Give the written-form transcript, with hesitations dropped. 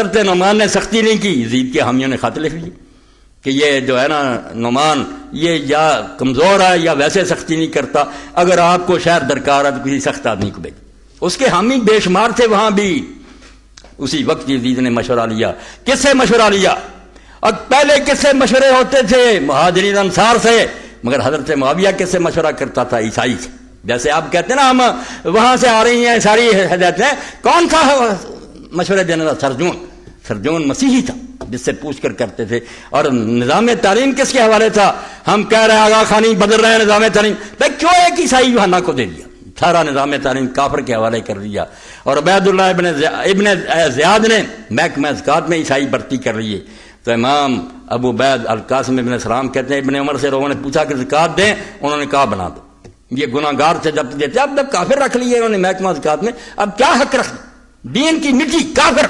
حضرت نعمان نے سختی نہیں کی، یزید کے حامیوں نے خط لکھ لی کہ یہ جو ہے نا نعمان یہ یا کمزور ہے یا ویسے سختی نہیں کرتا، اگر آپ کو شہر درکار ہے تو کسی سخت آدمی کو بھیجو۔ اس کے حامی بے شمار تھے وہاں بھی۔ اسی وقت یزید نے مشورہ لیا۔ کس سے مشورہ لیا؟ اور پہلے کس سے مشورے ہوتے تھے؟ مہاجرین انصار سے، مگر حضرت معاویہ کس سے مشورہ کرتا تھا؟ عیسائی سے۔ جیسے آپ کہتے ہیں نا ہم وہاں سے آ رہی ہیں ساری ہدایتیں، کون تھا مشورے دینے والا؟ سرجون مسیحی تھا جس سے پوچھ کر کرتے تھے۔ اور نظام تعلیم کس کے حوالے تھا؟ ہم کہہ رہے ہیں آغا خانی بدل رہے ہیں نظام تعلیم، بھائی کیوں ایک عیسائی یوحنا کو دے دیا؟ سارا نظام تعلیم کافر کے حوالے کر دیا۔ اور عبید اللہ ابن زیاد نے محکمہ زکوٰۃ میں عیسائی بھرتی کر لیے۔ تو امام ابو عبید القاسم ابن سلام کہتے ہیں ابن عمر سے لوگوں نے پوچھا کہ زکوٰۃ دیں، انہوں نے کہا بنا دو، یہ گناہ گار سے جب دیتے اب کافر رکھ لیے انہوں نے محکمہ زکوٰۃ میں، اب کیا حق رکھ؟ دین کی مٹی کافر